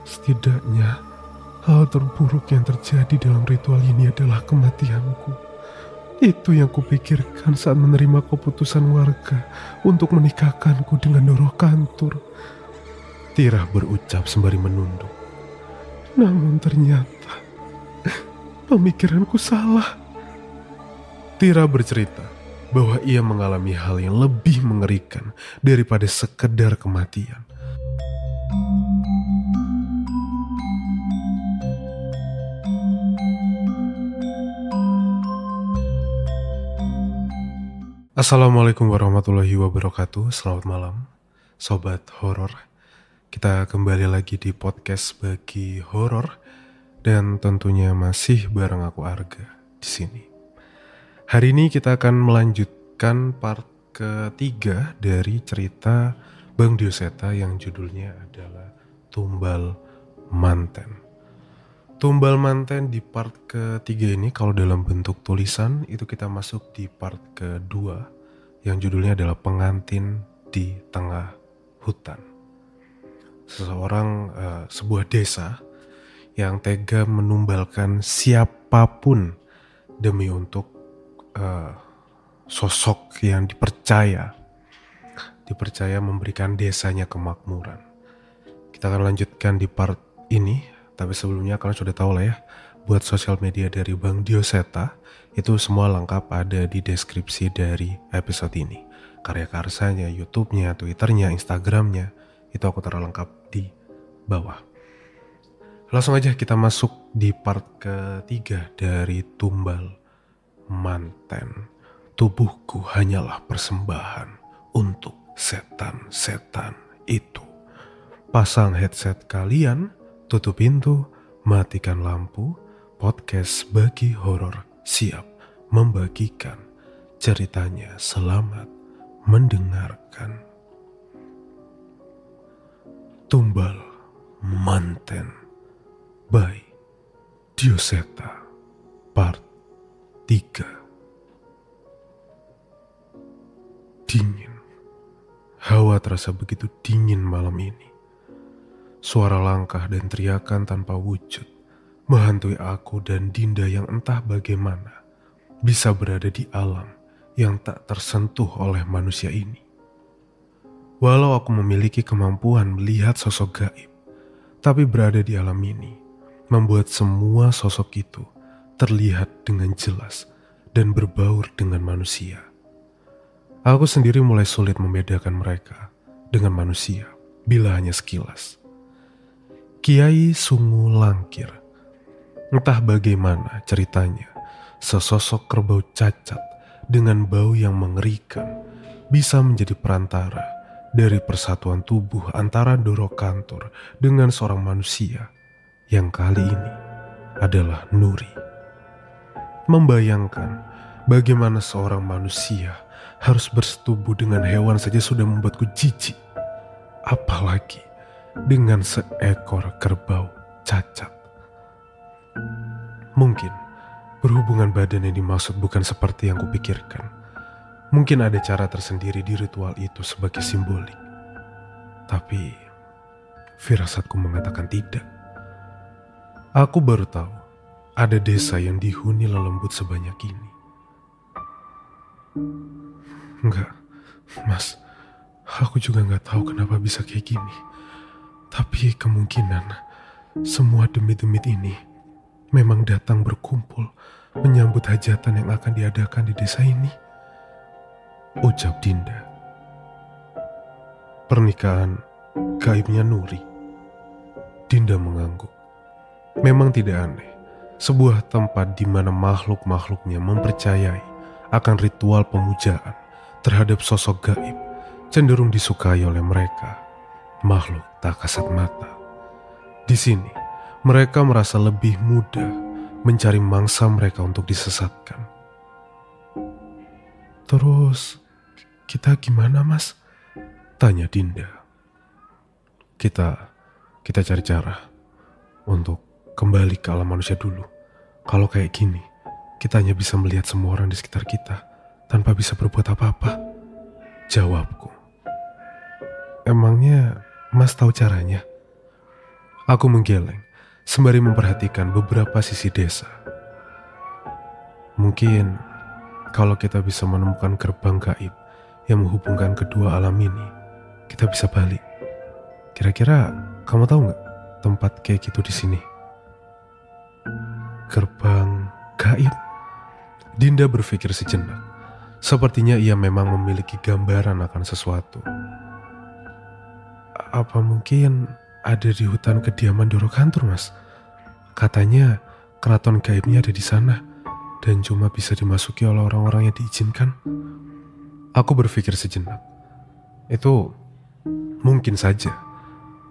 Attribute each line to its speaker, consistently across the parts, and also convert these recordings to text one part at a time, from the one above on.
Speaker 1: Setidaknya, hal terburuk yang terjadi dalam ritual ini adalah kematianku. Itu yang kupikirkan saat menerima keputusan warga untuk menikahkanku dengan Doro Kantur. Tirah berucap sembari menunduk. Namun ternyata, pemikiranku salah. Tira bercerita bahwa ia mengalami hal yang lebih mengerikan daripada sekedar kematian. Assalamualaikum warahmatullahi wabarakatuh. Selamat malam, sobat horor. Kita kembali lagi di podcast Bagi Horor dan tentunya masih bareng aku Arga di sini. Hari ini kita akan melanjutkan part ketiga dari cerita Bang Dioseta yang judulnya adalah Tumbal Manten. Tumbal Manten di part ketiga ini kalau dalam bentuk tulisan itu kita masuk di part kedua yang judulnya adalah Pengantin di Tengah Hutan. Sebuah desa yang tega menumbalkan siapapun demi untuk sosok yang dipercaya memberikan desanya kemakmuran. Kita akan lanjutkan di part ini. Tapi sebelumnya kalian sudah tahu lah ya, buat sosial media dari Bang Dioseta itu semua lengkap ada di deskripsi dari episode ini. Karya-karyanya, YouTube-nya, Twitter-nya, Instagram-nya, itu aku taruh lengkap di bawah. Langsung aja kita masuk di part ketiga dari Tumbal Manten. Tubuhku hanyalah persembahan untuk setan-setan itu. Pasang headset kalian, tutup pintu, matikan lampu, podcast Bagi Horor siap membagikan ceritanya. Selamat mendengarkan. Tumbal Manten by Dioseta part 3. Dingin. Hawa terasa begitu dingin malam ini. Suara langkah dan teriakan tanpa wujud menghantui aku dan Dinda yang entah bagaimana bisa berada di alam yang tak tersentuh oleh manusia ini. Walau aku memiliki kemampuan melihat sosok gaib, tapi berada di alam ini membuat semua sosok itu terlihat dengan jelas dan berbaur dengan manusia. Aku sendiri mulai sulit membedakan mereka dengan manusia bila hanya sekilas. Kiai Sungu Langkir. Entah bagaimana ceritanya, sesosok kerbau cacat dengan bau yang mengerikan bisa menjadi perantara dari persatuan tubuh antara Doro Kantur dengan seorang manusia yang kali ini adalah Nuri. Membayangkan bagaimana seorang manusia harus bersetubuh dengan hewan saja sudah membuatku jijik. Apalagi dengan seekor kerbau cacat. Mungkin berhubungan badan yang dimaksud bukan seperti yang kupikirkan. Mungkin ada cara tersendiri di ritual itu sebagai simbolik. Tapi firasatku mengatakan tidak. Aku baru tahu ada desa yang dihuni lelembut sebanyak ini. Enggak, Mas, aku juga gak tahu kenapa bisa kayak gini. Tapi kemungkinan semua demit-demit ini memang datang berkumpul menyambut hajatan yang akan diadakan di desa ini. Ucap Dinda. Pernikahan gaibnya Nuri. Dinda mengangguk. Memang tidak aneh, sebuah tempat di mana makhluk-makhluknya mempercayai akan ritual pemujaan terhadap sosok gaib cenderung disukai oleh mereka. Makhluk tak kasat mata. Di sini, mereka merasa lebih mudah mencari mangsa mereka untuk disesatkan. Terus, kita gimana, Mas? Tanya Dinda. Kita cari cara untuk kembali ke alam manusia dulu. Kalau kayak gini, kita hanya bisa melihat semua orang di sekitar kita tanpa bisa berbuat apa-apa. Jawabku. Emangnya Mas tahu caranya? Aku menggeleng sembari memperhatikan beberapa sisi desa. Mungkin kalau kita bisa menemukan gerbang gaib yang menghubungkan kedua alam ini, kita bisa balik. Kira-kira kamu tahu nggak tempat kayak gitu di sini? Gerbang gaib? Dinda berpikir sejenak. Sepertinya ia memang memiliki gambaran akan sesuatu. Apa mungkin ada di hutan kediaman Doro Kantur, Mas? Katanya keraton gaibnya ada di sana dan cuma bisa dimasuki oleh orang-orang yang diizinkan. Aku berpikir sejenak. Itu mungkin saja.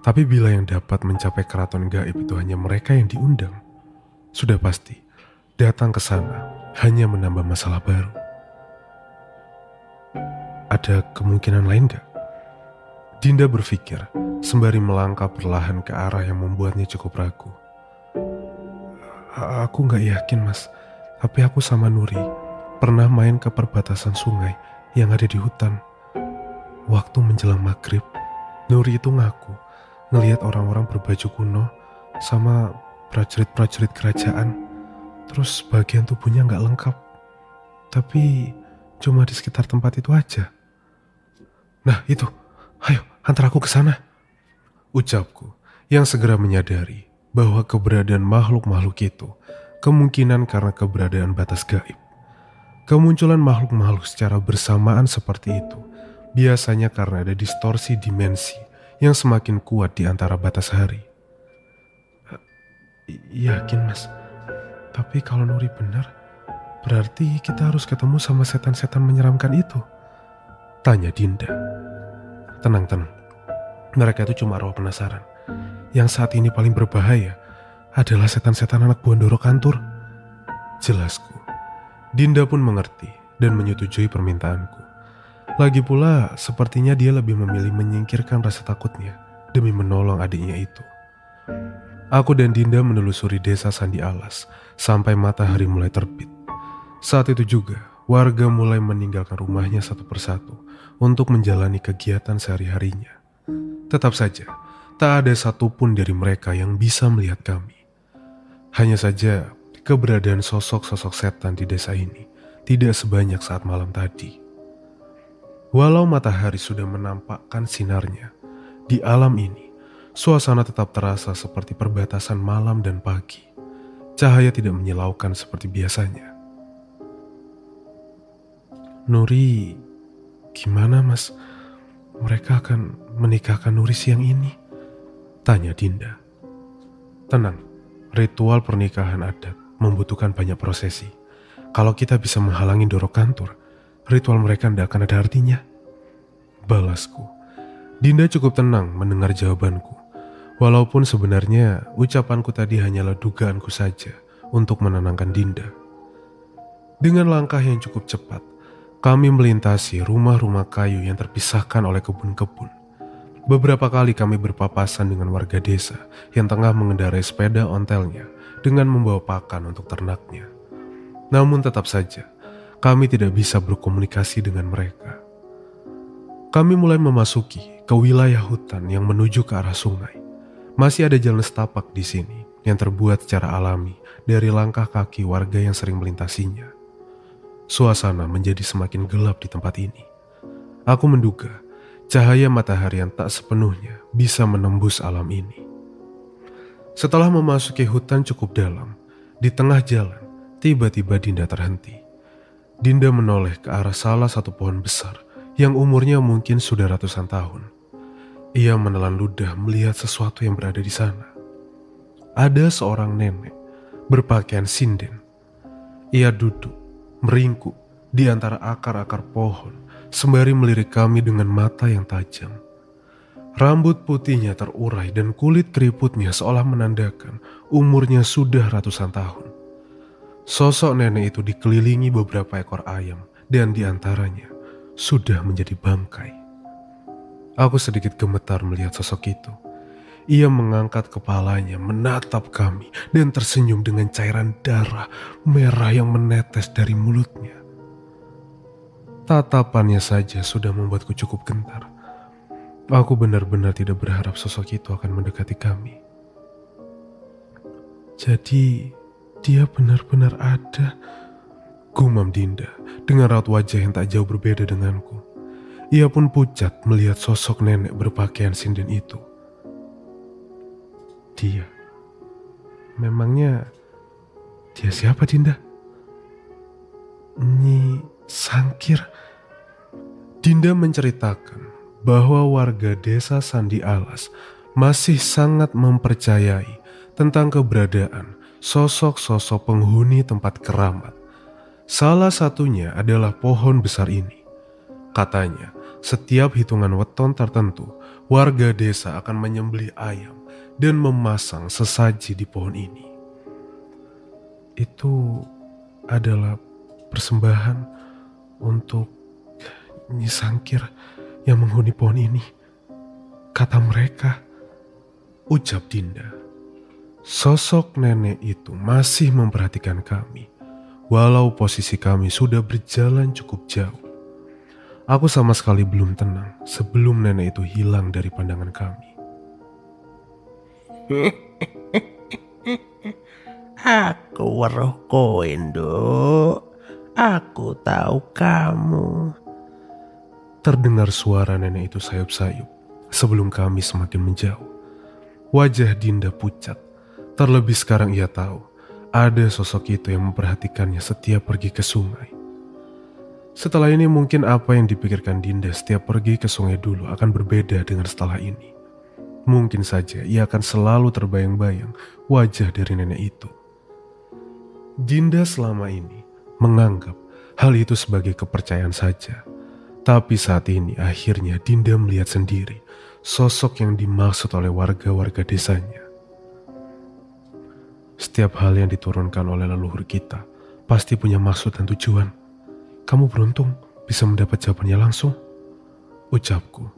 Speaker 1: Tapi bila yang dapat mencapai keraton gaib itu hanya mereka yang diundang, sudah pasti datang ke sana hanya menambah masalah baru. Ada kemungkinan lain gak? Dinda berpikir sembari melangkah perlahan ke arah yang membuatnya cukup ragu. Aku gak yakin, Mas. Tapi aku sama Nuri pernah main ke perbatasan sungai yang ada di hutan. Waktu menjelang maghrib, Nuri itu ngaku ngelihat orang-orang berbaju kuno sama prajurit-prajurit kerajaan. Terus bagian tubuhnya gak lengkap. Tapi cuma di sekitar tempat itu aja. Nah itu, ayo antar aku ke sana, ucapku yang segera menyadari bahwa keberadaan makhluk-makhluk itu kemungkinan karena keberadaan batas gaib. Kemunculan makhluk-makhluk secara bersamaan seperti itu biasanya karena ada distorsi dimensi yang semakin kuat di antara batas hari. Yakin, Mas? Tapi kalau Nuri benar, berarti kita harus ketemu sama setan-setan menyeramkan itu, tanya Dinda. Tenang. Mereka itu cuma arwah penasaran. Yang saat ini paling berbahaya adalah setan-setan anak buah Doro Kantur, jelasku. Dinda pun mengerti dan menyetujui permintaanku. Lagi pula, sepertinya dia lebih memilih menyingkirkan rasa takutnya demi menolong adiknya itu. Aku dan Dinda menelusuri desa Sandi Alas sampai matahari mulai terbit. Saat itu juga, warga mulai meninggalkan rumahnya satu persatu untuk menjalani kegiatan sehari-harinya. Tetap saja, tak ada satupun dari mereka yang bisa melihat kami. Hanya saja, keberadaan sosok-sosok setan di desa ini tidak sebanyak saat malam tadi. Walau matahari sudah menampakkan sinarnya, di alam ini, suasana tetap terasa seperti perbatasan malam dan pagi. Cahaya tidak menyilaukan seperti biasanya. Nuri, gimana, Mas? Mereka akan menikahkan Nuri siang ini, tanya Dinda. Tenang, ritual pernikahan adat membutuhkan banyak prosesi. Kalau kita bisa menghalangi Doro Kantur, ritual mereka tidak akan ada artinya, balasku. Dinda cukup tenang mendengar jawabanku. Walaupun sebenarnya ucapanku tadi hanyalah dugaanku saja untuk menenangkan Dinda. Dengan langkah yang cukup cepat, kami melintasi rumah-rumah kayu yang terpisahkan oleh kebun-kebun. Beberapa kali kami berpapasan dengan warga desa yang tengah mengendarai sepeda ontelnya dengan membawa pakan untuk ternaknya. Namun tetap saja, kami tidak bisa berkomunikasi dengan mereka. Kami mulai memasuki ke wilayah hutan yang menuju ke arah sungai. Masih ada jalan setapak di sini yang terbuat secara alami dari langkah kaki warga yang sering melintasinya. Suasana menjadi semakin gelap di tempat ini. Aku menduga cahaya matahari yang tak sepenuhnya bisa menembus alam ini. Setelah memasuki hutan cukup dalam, di tengah jalan, tiba-tiba Dinda terhenti. Dinda menoleh ke arah salah satu pohon besar yang umurnya mungkin sudah ratusan tahun. Ia menelan ludah melihat sesuatu yang berada di sana. Ada seorang nenek berpakaian sinden. Ia duduk, meringkuk di antara akar-akar pohon sembari melirik kami dengan mata yang tajam. Rambut putihnya terurai dan kulit keriputnya seolah menandakan umurnya sudah ratusan tahun. Sosok nenek itu dikelilingi beberapa ekor ayam dan diantaranya sudah menjadi bangkai. Aku sedikit gemetar melihat sosok itu. Ia mengangkat kepalanya, menatap kami dan tersenyum dengan cairan darah merah yang menetes dari mulutnya. Tatapannya saja sudah membuatku cukup gentar. Aku benar-benar tidak berharap sosok itu akan mendekati kami. Jadi dia benar-benar ada, gumam Dinda dengan raut wajah yang tak jauh berbeda denganku. Ia pun pucat melihat sosok nenek berpakaian sinden itu. Dia, memangnya dia siapa Dinda? Nyi Sangkir. Dinda menceritakan bahwa warga desa Sandi Alas masih sangat mempercayai tentang keberadaan sosok-sosok penghuni tempat keramat. Salah satunya adalah pohon besar ini. Katanya, setiap hitungan weton tertentu, warga desa akan menyembelih ayam dan memasang sesaji di pohon ini. Itu adalah persembahan untuk Nyi Sangkir yang menghuni pohon ini, kata mereka, ucap Dinda. Sosok nenek itu masih memperhatikan kami, walau posisi kami sudah berjalan cukup jauh. Aku sama sekali belum tenang sebelum nenek itu hilang dari pandangan kami.
Speaker 2: Aku weruh kowe, Nduk. Aku tahu kamu.
Speaker 1: Terdengar suara nenek itu sayup-sayup sebelum kami semakin menjauh. Wajah Dinda pucat. Terlebih sekarang ia tahu ada sosok itu yang memperhatikannya setiap pergi ke sungai. Setelah ini mungkin apa yang dipikirkan Dinda setiap pergi ke sungai dulu akan berbeda dengan setelah ini. Mungkin saja ia akan selalu terbayang-bayang wajah dari nenek itu. Dinda selama ini menganggap hal itu sebagai kepercayaan saja. Tapi saat ini akhirnya Dinda melihat sendiri sosok yang dimaksud oleh warga-warga desanya. Setiap hal yang diturunkan oleh leluhur kita pasti punya maksud dan tujuan. Kamu beruntung bisa mendapat jawabannya langsung, ucapku.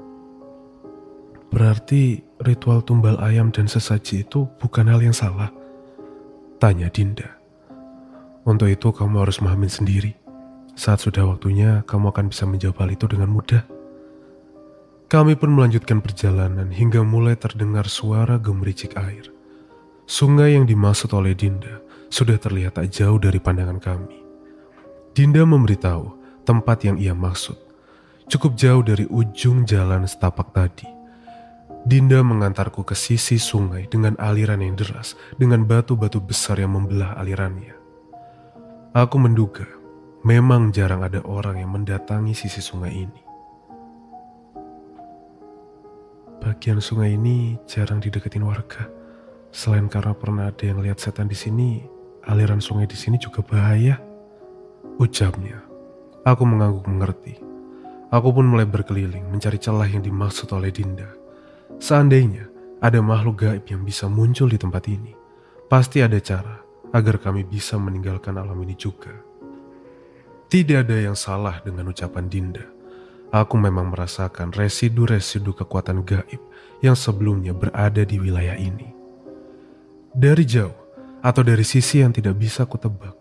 Speaker 1: Berarti ritual tumbal ayam dan sesaji itu bukan hal yang salah, tanya Dinda. Untuk itu kamu harus memahami sendiri. Saat sudah waktunya, kamu akan bisa menjawab hal itu dengan mudah. Kami pun melanjutkan perjalanan hingga mulai terdengar suara gemericik air. Sungai yang dimaksud oleh Dinda sudah terlihat tak jauh dari pandangan kami. Dinda memberitahu tempat yang ia maksud. Cukup jauh dari ujung jalan setapak tadi. Dinda mengantarku ke sisi sungai dengan aliran yang deras, dengan batu-batu besar yang membelah alirannya. Aku menduga memang jarang ada orang yang mendatangi sisi sungai ini. Bagian sungai ini jarang dideketin warga. Selain karena pernah ada yang lihat setan di sini, aliran sungai di sini juga bahaya, ucapnya. Aku mengangguk mengerti. Aku pun mulai berkeliling mencari celah yang dimaksud oleh Dinda. Seandainya ada makhluk gaib yang bisa muncul di tempat ini, pasti ada cara agar kami bisa meninggalkan alam ini juga. Tidak ada yang salah dengan ucapan Dinda. Aku memang merasakan residu-residu kekuatan gaib yang sebelumnya berada di wilayah ini. Dari jauh atau dari sisi yang tidak bisa kutebak,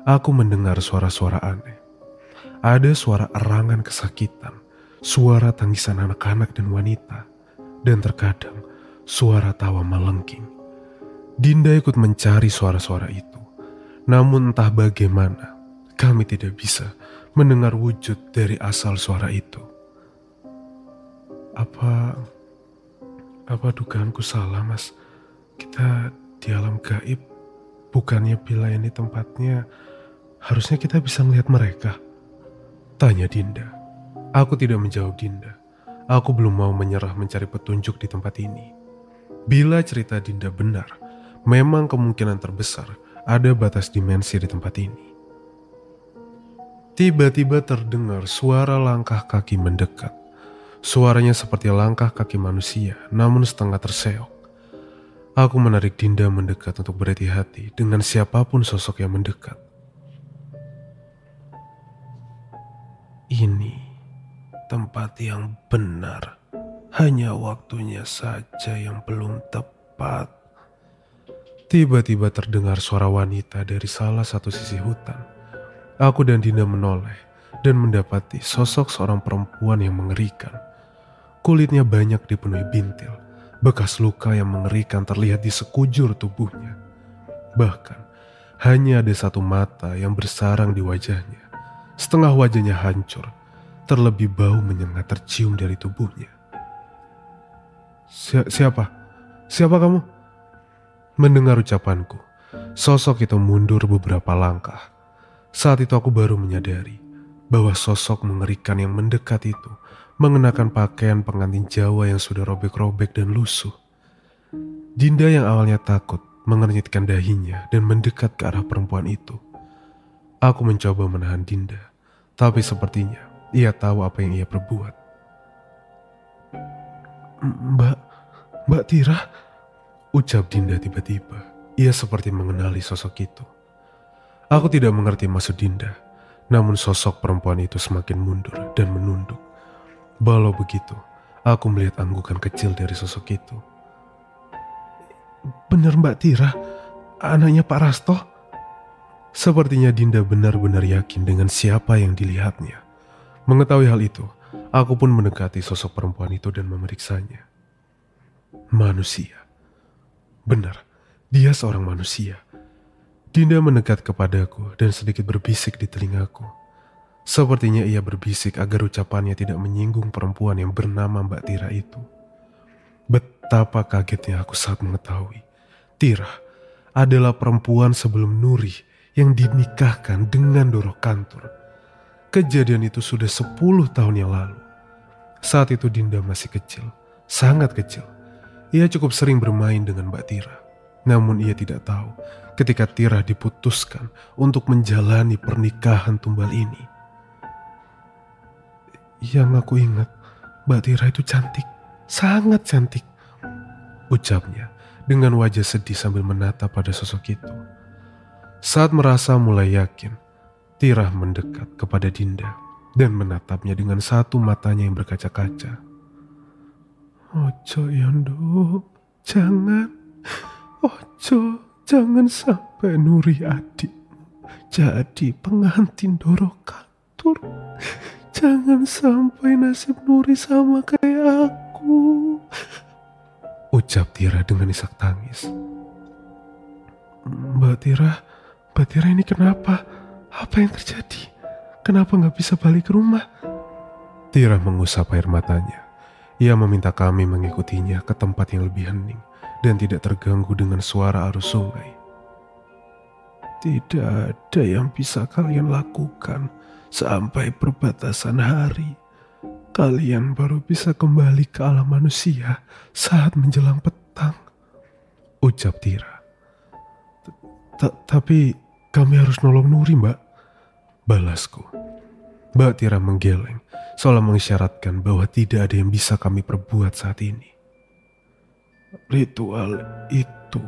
Speaker 1: aku mendengar suara-suara aneh. Ada suara erangan kesakitan, suara tangisan anak-anak dan wanita, dan terkadang suara tawa melengking. Dinda ikut mencari suara-suara itu. Namun entah bagaimana, kami tidak bisa mendengar wujud dari asal suara itu. Apa dugaanku salah, Mas? Kita di alam gaib, bukannya bila ini tempatnya, harusnya kita bisa melihat mereka? Tanya Dinda. Aku tidak menjawab Dinda. Aku belum mau menyerah mencari petunjuk di tempat ini. Bila cerita Dinda benar, memang kemungkinan terbesar ada batas dimensi di tempat ini. Tiba-tiba terdengar suara langkah kaki mendekat. Suaranya seperti langkah kaki manusia, namun setengah terseok. Aku menarik Dinda mendekat untuk berhati-hati dengan siapapun sosok yang mendekat. Ini tempat yang benar, hanya waktunya saja yang belum tepat. Tiba-tiba terdengar suara wanita dari salah satu sisi hutan. Aku dan Dinda menoleh dan mendapati sosok seorang perempuan yang mengerikan. Kulitnya banyak dipenuhi bintil, bekas luka yang mengerikan terlihat di sekujur tubuhnya. Bahkan, hanya ada satu mata yang bersarang di wajahnya. Setengah wajahnya hancur, terlebih bau menyengat tercium dari tubuhnya. Siapa? Siapa kamu? Mendengar ucapanku, sosok itu mundur beberapa langkah. Saat itu aku baru menyadari bahwa sosok mengerikan yang mendekat itu mengenakan pakaian pengantin Jawa yang sudah robek-robek dan lusuh. Dinda yang awalnya takut mengernyitkan dahinya dan mendekat ke arah perempuan itu. Aku mencoba menahan Dinda, tapi sepertinya ia tahu apa yang ia perbuat. Mbak Tira, ucap Dinda tiba-tiba. Ia seperti mengenali sosok itu. Aku tidak mengerti maksud Dinda, namun sosok perempuan itu semakin mundur dan menunduk. Walau begitu, aku melihat anggukan kecil dari sosok itu. Benar Mbak Tira, anaknya Pak Rasto? Sepertinya Dinda benar-benar yakin dengan siapa yang dilihatnya. Mengetahui hal itu, aku pun mendekati sosok perempuan itu dan memeriksanya. Manusia. Benar, dia seorang manusia. Dinda mendekat kepadaku dan sedikit berbisik di telingaku. Sepertinya ia berbisik agar ucapannya tidak menyinggung perempuan yang bernama Mbak Tira itu. Betapa kagetnya aku saat mengetahui Tira adalah perempuan sebelum Nuri yang dinikahkan dengan Doro Kantur. Kejadian itu sudah 10 tahun yang lalu. Saat itu Dinda masih kecil, sangat kecil. Ia cukup sering bermain dengan Mbak Tira. Namun ia tidak tahu ketika Tira diputuskan untuk menjalani pernikahan tumbal ini. Yang aku ingat, Mbak Tira itu cantik, sangat cantik, ucapnya dengan wajah sedih sambil menatap pada sosok itu. Saat merasa mulai yakin, Tira mendekat kepada Dinda dan menatapnya dengan satu matanya yang berkaca-kaca. Ojo Yondo, jangan. Ojo, jangan sampai Nuri adikmu jadi pengantin Doro Kantur. Jangan sampai nasib Nuri sama kayak aku, ucap Tira dengan isak tangis. Mbak Tira ini kenapa? Apa yang terjadi? Kenapa gak bisa balik ke rumah? Tira mengusap air matanya. Ia meminta kami mengikutinya ke tempat yang lebih hening dan tidak terganggu dengan suara arus sungai. Tidak ada yang bisa kalian lakukan sampai perbatasan hari. Kalian baru bisa kembali ke alam manusia saat menjelang petang, ucap Tira. Tapi kami harus nolong Nuri, Mbak, balasku. Mbak Tira menggeleng, seolah mengisyaratkan bahwa tidak ada yang bisa kami perbuat saat ini. Ritual itu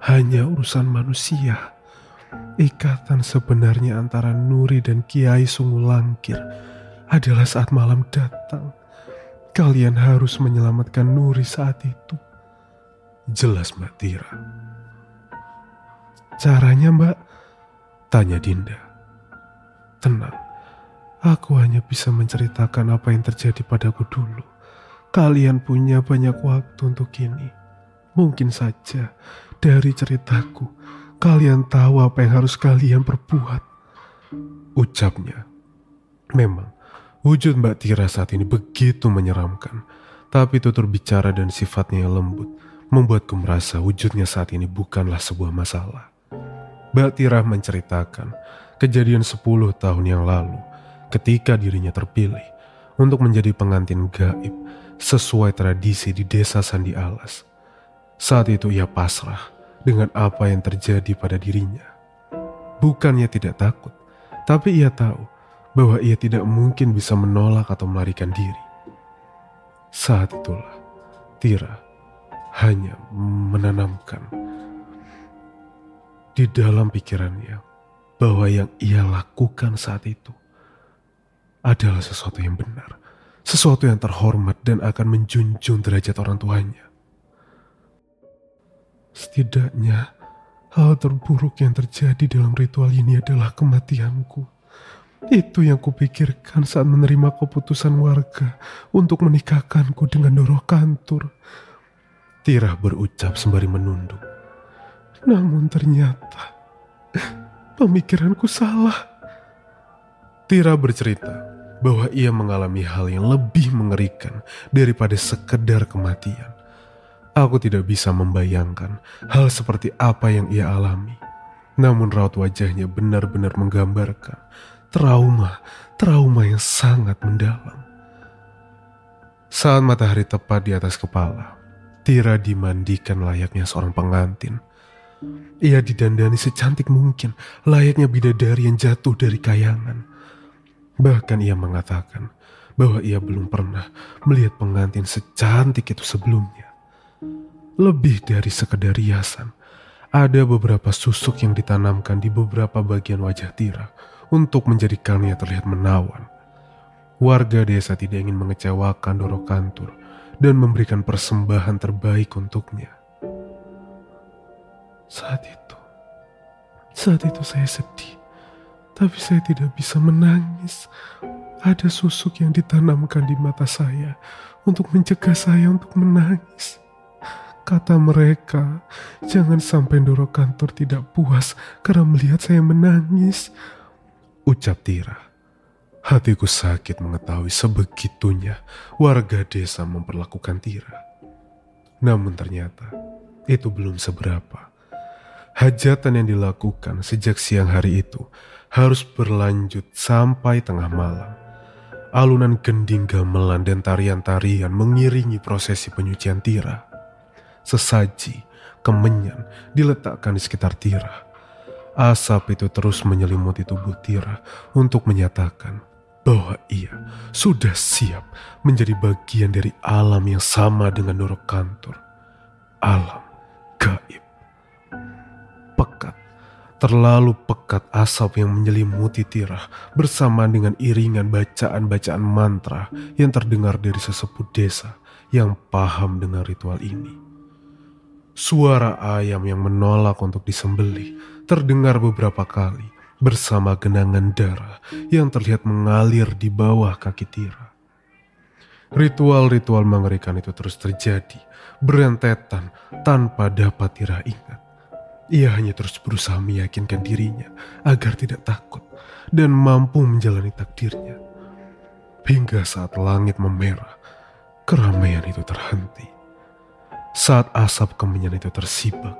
Speaker 1: hanya urusan manusia. Ikatan sebenarnya antara Nuri dan Kiai Sungu Langkir adalah saat malam datang. Kalian harus menyelamatkan Nuri saat itu, jelas Mbak Tira. Caranya, Mbak? Tanya Dinda. Tenang, aku hanya bisa menceritakan apa yang terjadi padaku dulu. Kalian punya banyak waktu untuk ini. Mungkin saja dari ceritaku, kalian tahu apa yang harus kalian perbuat, ucapnya. Memang, wujud Mbak Tira saat ini begitu menyeramkan. Tapi tutur bicara dan sifatnya yang lembut membuatku merasa wujudnya saat ini bukanlah sebuah masalah. Mbak Tira menceritakan kejadian 10 tahun yang lalu ketika dirinya terpilih untuk menjadi pengantin gaib sesuai tradisi di desa Sandi Alas. Saat itu ia pasrah dengan apa yang terjadi pada dirinya. Bukannya tidak takut, tapi ia tahu bahwa ia tidak mungkin bisa menolak atau melarikan diri. Saat itulah Tira hanya menanamkan di dalam pikirannya bahwa yang ia lakukan saat itu adalah sesuatu yang benar, sesuatu yang terhormat dan akan menjunjung derajat orang tuanya. Setidaknya, hal terburuk yang terjadi dalam ritual ini adalah kematianku. Itu yang kupikirkan saat menerima keputusan warga untuk menikahkanku dengan Doro Kantur. Tira berucap sembari menunduk. Namun ternyata pemikiranku salah. Tira bercerita bahwa ia mengalami hal yang lebih mengerikan daripada sekedar kematian. Aku tidak bisa membayangkan hal seperti apa yang ia alami. Namun raut wajahnya benar-benar menggambarkan trauma yang sangat mendalam. Saat matahari tepat di atas kepala, Tira dimandikan layaknya seorang pengantin. Ia didandani secantik mungkin, layaknya bidadari yang jatuh dari kayangan. Bahkan ia mengatakan bahwa ia belum pernah melihat pengantin secantik itu sebelumnya. Lebih dari sekedar riasan, ada beberapa susuk yang ditanamkan di beberapa bagian wajah Tira untuk menjadikannya terlihat menawan. Warga desa tidak ingin mengecewakan Doro Kantur dan memberikan persembahan terbaik untuknya. Saat itu saya sedih. Tapi saya tidak bisa menangis. Ada susuk yang ditanamkan di mata saya untuk mencegah saya untuk menangis. Kata mereka, jangan sampai Doro Kantur tidak puas karena melihat saya menangis. Ucap Tira. Hatiku sakit mengetahui sebegitunya warga desa memperlakukan Tira. Namun ternyata itu belum seberapa. Hajatan yang dilakukan sejak siang hari itu harus berlanjut sampai tengah malam. Alunan gending gamelan dan tarian-tarian mengiringi prosesi penyucian Tira. Sesaji, kemenyan diletakkan di sekitar Tira. Asap itu terus menyelimuti tubuh Tira untuk menyatakan bahwa ia sudah siap menjadi bagian dari alam yang sama dengan Doro Kantur. Alam gaib. Pekat. Terlalu pekat asap yang menyelimuti Tira bersamaan dengan iringan bacaan-bacaan mantra yang terdengar dari sesepuh desa yang paham dengan ritual ini. Suara ayam yang menolak untuk disembelih terdengar beberapa kali bersama genangan darah yang terlihat mengalir di bawah kaki Tira. Ritual-ritual mengerikan itu terus terjadi, berentetan tanpa dapat Tira ingat. Ia hanya terus berusaha meyakinkan dirinya agar tidak takut dan mampu menjalani takdirnya. Hingga saat langit memerah, keramaian itu terhenti. Saat asap kemenyan itu tersibak,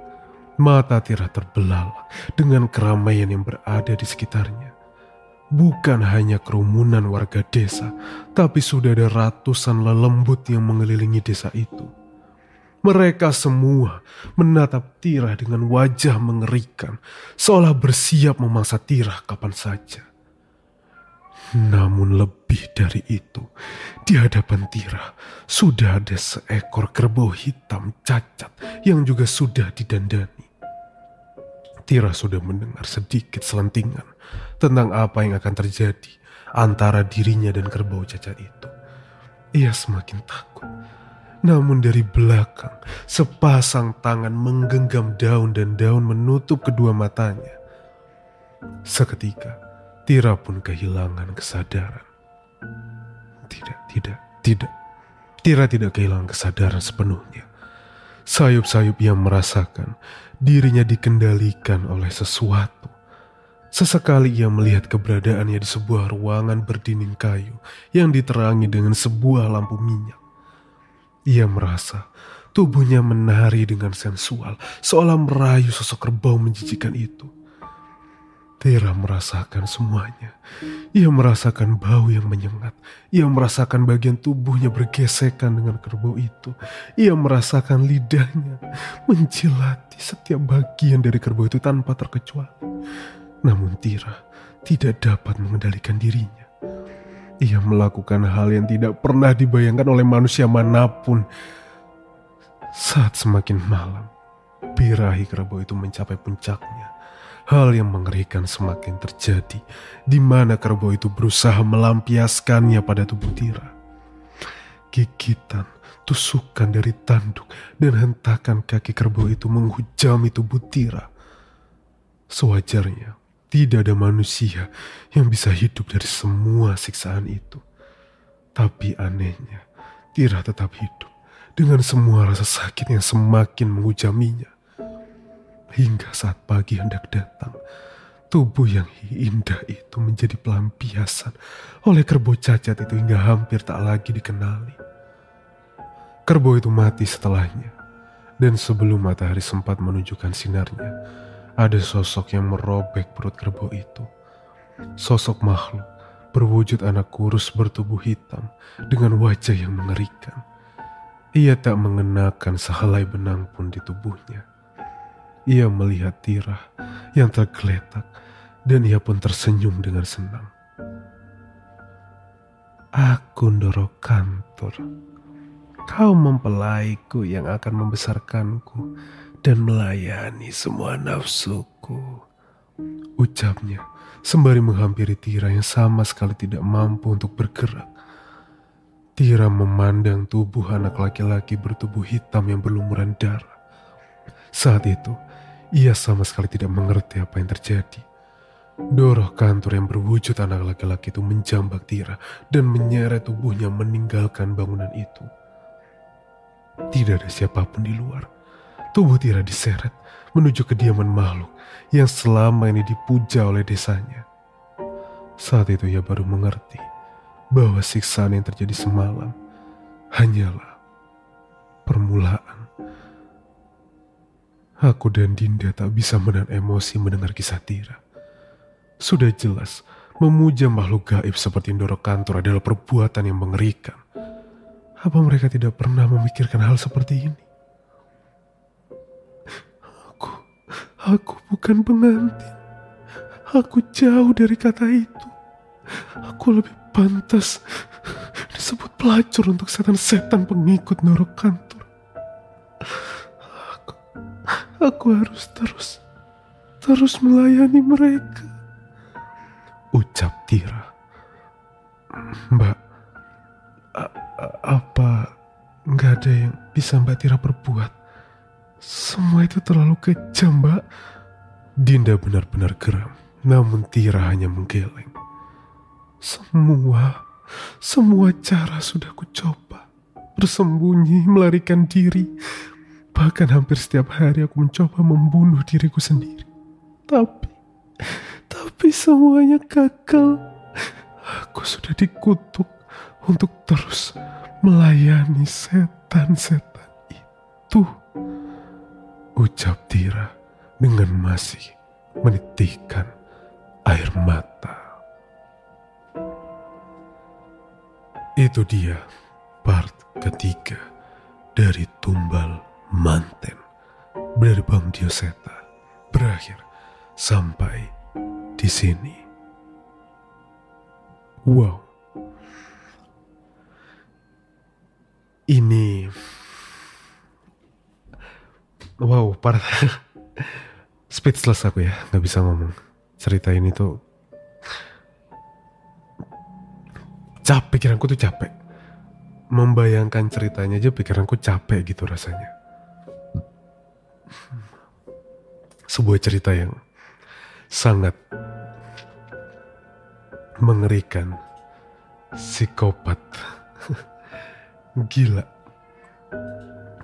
Speaker 1: mata Tira terbelalak dengan keramaian yang berada di sekitarnya. Bukan hanya kerumunan warga desa, tapi sudah ada ratusan lelembut yang mengelilingi desa itu. Mereka semua menatap Tira dengan wajah mengerikan, seolah bersiap memangsa Tira kapan saja. Namun lebih dari itu, di hadapan Tira sudah ada seekor kerbau hitam cacat yang juga sudah didandani. Tira sudah mendengar sedikit selentingan tentang apa yang akan terjadi antara dirinya dan kerbau cacat itu. Ia semakin takut. Namun dari belakang, sepasang tangan menggenggam daun dan daun menutup kedua matanya. Seketika, Tira pun kehilangan kesadaran. Tidak. Tira tidak kehilangan kesadaran sepenuhnya. Sayup-sayup ia merasakan dirinya dikendalikan oleh sesuatu. Sesekali ia melihat keberadaannya di sebuah ruangan berdinding kayu yang diterangi dengan sebuah lampu minyak. Ia merasa tubuhnya menari dengan sensual, seolah merayu sosok kerbau menjijikan itu. Tira merasakan semuanya. Ia merasakan bau yang menyengat. Ia merasakan bagian tubuhnya bergesekan dengan kerbau itu. Ia merasakan lidahnya menjilati setiap bagian dari kerbau itu tanpa terkecuali. Namun Tira tidak dapat mengendalikan dirinya. Ia melakukan hal yang tidak pernah dibayangkan oleh manusia manapun. Saat semakin malam, birahi kerbau itu mencapai puncaknya. Hal yang mengerikan semakin terjadi, di mana kerbau itu berusaha melampiaskannya pada tubuh Tira. Gigitan, tusukan dari tanduk, dan hentakan kaki kerbau itu menghujami tubuh Tira. Sewajarnya, tidak ada manusia yang bisa hidup dari semua siksaan itu. Tapi anehnya, Tira tetap hidup dengan semua rasa sakit yang semakin menghujaminya. Hingga saat pagi hendak datang, tubuh yang indah itu menjadi pelampiasan oleh kerbau cacat itu hingga hampir tak lagi dikenali. Kerbau itu mati setelahnya, dan sebelum matahari sempat menunjukkan sinarnya, ada sosok yang merobek perut kerbau itu. Sosok makhluk berwujud anak kurus bertubuh hitam dengan wajah yang mengerikan. Ia tak mengenakan sehelai benang pun di tubuhnya. Ia melihat Tirah yang tergeletak dan ia pun tersenyum dengan senang. Aku Ndoro Kantur, kau mempelaiku yang akan membesarkanku dan melayani semua nafsuku, ucapnya sembari menghampiri Tirah yang sama sekali tidak mampu untuk bergerak. Tirah memandang tubuh anak laki-laki bertubuh hitam yang berlumuran darah. Saat itu, ia sama sekali tidak mengerti apa yang terjadi. Ndoro Kantur yang berwujud anak laki-laki itu menjambak Tirah dan menyeret tubuhnya meninggalkan bangunan itu. Tidak ada siapapun di luar. Tubuh Tirah diseret menuju kediaman makhluk yang selama ini dipuja oleh desanya. Saat itu ia baru mengerti bahwa siksaan yang terjadi semalam hanyalah permulaan. Aku dan Dinda tak bisa menahan emosi mendengar kisah Tirah. Sudah jelas, memuja makhluk gaib seperti Ndoro Kantur adalah perbuatan yang mengerikan. Apa mereka tidak pernah memikirkan hal seperti ini? Aku bukan pengantin. Aku jauh dari kata itu. Aku lebih pantas disebut pelacur untuk setan-setan pengikut Ndoro Kantur. Aku harus terus melayani mereka, ucap Tirah. Mbak, apa nggak ada yang bisa Mbak Tirah perbuat? Semua itu terlalu kejam, Mbak. Dinda benar-benar geram, namun Tirah hanya menggeleng. Semua cara sudah kucoba. Bersembunyi, melarikan diri. Bahkan hampir setiap hari aku mencoba membunuh diriku sendiri. Tapi semuanya gagal. Aku sudah dikutuk untuk terus melayani setan-setan itu, ucap Tirah dengan masih menitikkan air mata. Itu dia part ketiga dari Tumbal Manten dari Bang Dioseta, berakhir sampai di sini. Wow, ini part speechless aku ya, nggak bisa ngomong. Cerita ini tuh pikiranku tuh capek. Membayangkan ceritanya aja pikiranku capek gitu rasanya. Sebuah cerita yang sangat mengerikan, psikopat, gila.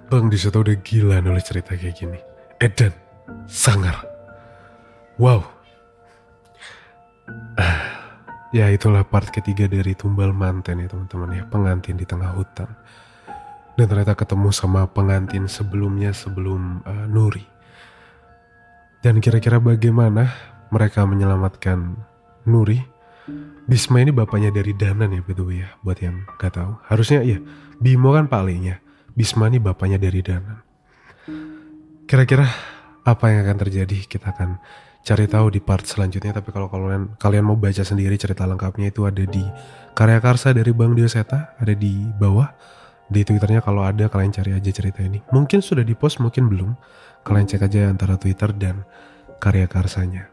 Speaker 1: Bang Dioseta udah gila nulis cerita kayak gini. Edan, sangar. Wow. Ya itulah part ketiga dari Tumbal Manten ya teman-teman ya, pengantin di tengah hutan. Dan ternyata ketemu sama pengantin sebelumnya sebelum Nuri. Dan kira-kira bagaimana mereka menyelamatkan Nuri? Bisma ini bapaknya dari Danan ya, betul ya, buat yang gak tahu. Harusnya iya, Bimo kan palingnya. Bisma ini bapaknya dari Danan. Kira-kira apa yang akan terjadi? Kita akan cari tahu di part selanjutnya. Tapi kalau kalian mau baca sendiri cerita lengkapnya itu ada di Karya Karsa dari Bang Dioseta, ada di bawah. Di Twitternya kalau ada kalian cari aja cerita ini. Mungkin sudah di-post, mungkin belum. Kalian cek aja antara Twitter dan Karya Karsanya.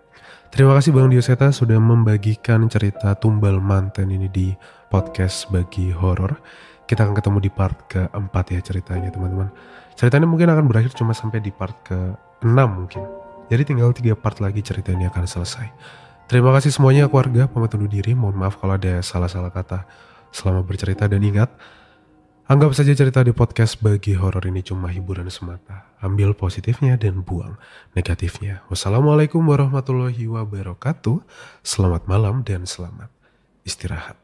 Speaker 1: Terima kasih Bang Dioseta sudah membagikan cerita Tumbal Manten ini di podcast Bagi Horor. Kita akan ketemu di part keempat ya ceritanya teman-teman. Ceritanya mungkin akan berakhir cuma sampai di part ke-6 mungkin. Jadi tinggal 3 part lagi cerita ini akan selesai. Terima kasih semuanya keluarga, pamit undur diri. Mohon maaf kalau ada salah-salah kata selama bercerita, dan ingat, Anggap saja cerita di podcast bagi horor ini cuma hiburan semata. Ambil positifnya dan buang negatifnya. Wassalamualaikum warahmatullahi wabarakatuh. Selamat malam dan selamat istirahat.